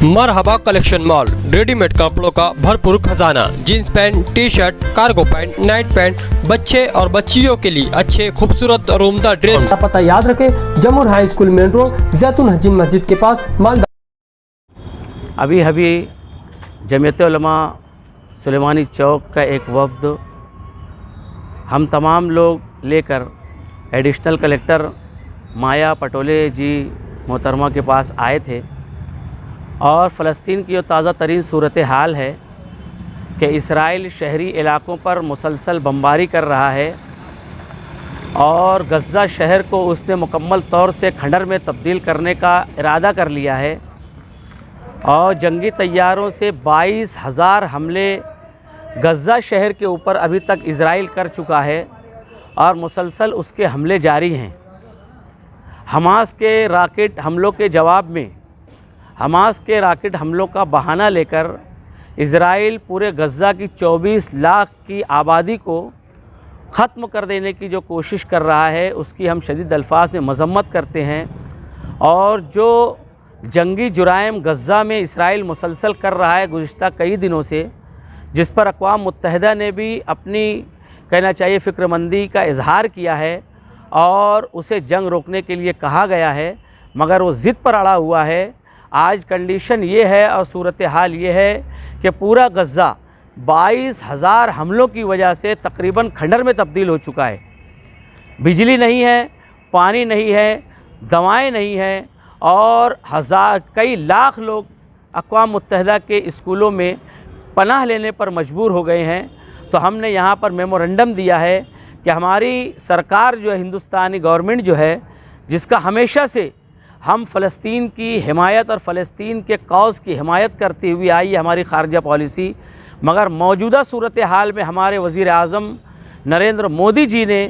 मरहबा collection mall, readymade कपड़ों का भरपूर खजाना। Jeans pant, T shirt, cargo pant, night pant, बच्चे और बच्चियों के लिए अच्छे खूबसूरत और उम्दा ड्रेस। पता याद रखें, जमुर हाई स्कूल मेन रोड, जैतून हजीन मस्जिद के पास, मालदा। अभी जमीयत उलमा सुलेमानी चौक का एक वफ्द हम तमाम लोग लेकर एडिशनल कलेक्टर माया पटोले जी मोहतरमा के पास आए थे और फ़लस्तीन की जो ताज़ा तरीन सूरत हाल है कि इसराइल शहरी इलाकों पर मुसलसल बमबारी कर रहा है और गज़ा शहर को उसने मुकम्मल तौर से खंडर में तब्दील करने का इरादा कर लिया है और जंगी तैयारों से 22,000 हमले गज़ा शहर के ऊपर अभी तक इसराइल कर चुका है और मुसलसल उसके हमले जारी हैं। हमास के रॉकेट हमलों के जवाब में हमास के रॉकेट हमलों का बहाना लेकर इसराइल पूरे गज़ा की 24 लाख की आबादी को ख़त्म कर देने की जो कोशिश कर रहा है उसकी हम शदीद अल्फाज में मज़म्मत करते हैं। और जो जंगी जुराइम गज़ा में इसराइल मुसलसल कर रहा है गुज़िश्ता कई दिनों से, जिस पर अक़वाम मुत्तहिदा ने भी अपनी कहना चाहिए फ़िक्रमंदी का इजहार किया है और उसे जंग रोकने के लिए कहा गया है, मगर वो ज़िद पर अड़ा हुआ है। आज कंडीशन ये है और सूरत हाल ये है कि पूरा गज़ा 22,000 हमलों की वजह से तकरीबन खंडर में तब्दील हो चुका है। बिजली नहीं है, पानी नहीं है, दवाएं नहीं हैं और कई लाख लोग अक़वाम मुत्तहिदा के स्कूलों में पनाह लेने पर मजबूर हो गए हैं। तो हमने यहाँ पर मेमोरेंडम दिया है कि हमारी सरकार जो है, हिंदुस्तानी गवर्नमेंट जो है, जिसका हमेशा से हम फ़लस्तीन की हिमायत और फ़लस्तीन के कौज़ की हिमायत करती हुई आई है हमारी ख़ारजा पॉलिसी, मगर मौजूदा सूरत हाल में हमारे वज़ीर आज़म नरेंद्र मोदी जी ने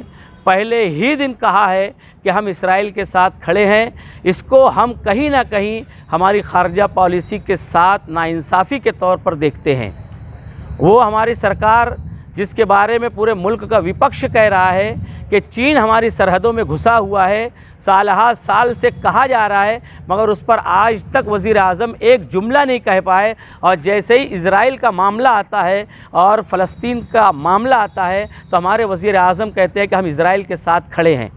पहले ही दिन कहा है कि हम इसराइल के साथ खड़े हैं। इसको हम कहीं ना कहीं हमारी ख़ारजा पॉलिसी के साथ नाइंसाफ़ी के तौर पर देखते हैं। वो हमारी सरकार जिसके बारे में पूरे मुल्क का विपक्ष कह रहा है कि चीन हमारी सरहदों में घुसा हुआ है, साल से कहा जा रहा है, मगर उस पर आज तक वज़ीर आज़म एक जुमला नहीं कह पाए। और जैसे ही इज़राइल का मामला आता है और फ़लस्तीन का मामला आता है तो हमारे वज़ीर आज़म कहते हैं कि हम इज़राइल के साथ खड़े हैं।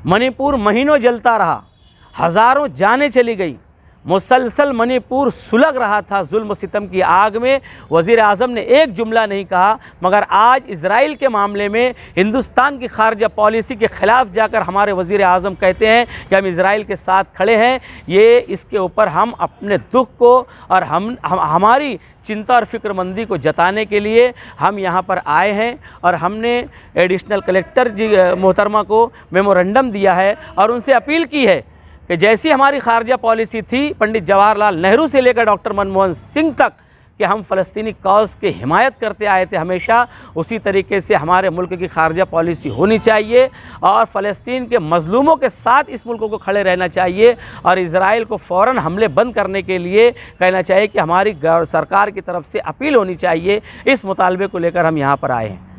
मणिपुर महीनों जलता रहा, हज़ारों जानें चली गई, मुसलसल मणिपुर सुलग रहा था जुल्म सितम की आग में। वज़ीर आज़म ने एक जुमला नहीं कहा, मगर आज इज़राइल के मामले में हिंदुस्तान की ख़ारजा पॉलिसी के ख़िलाफ़ जाकर हमारे वज़ीर आज़म कहते हैं कि हम इज़राइल के साथ खड़े हैं। ये इसके ऊपर हम अपने दुख को और हमारी चिंता और फ़िक्रमंदी को जताने के लिए हम यहाँ पर आए हैं और हमने एडिशनल कलेक्टर जी मोहतरमा को मेमोरेंडम दिया है और उनसे अपील की है कि जैसी हमारी ख़ारजा पॉलिसी थी पंडित जवाहरलाल नेहरू से लेकर डॉक्टर मनमोहन सिंह तक कि हम फ़लस्तीनी कौज़ की हिमायत करते आए थे हमेशा, उसी तरीके से हमारे मुल्क की ख़ारजा पॉलिसी होनी चाहिए और फ़लस्तीन के मज़लूमों के साथ इस मुल्क को खड़े रहना चाहिए और इज़राइल को फ़ौरन हमले बंद करने के लिए कहना चाहिए कि हमारी सरकार की तरफ से अपील होनी चाहिए। इस मुतालबे को लेकर हम यहाँ पर आए हैं।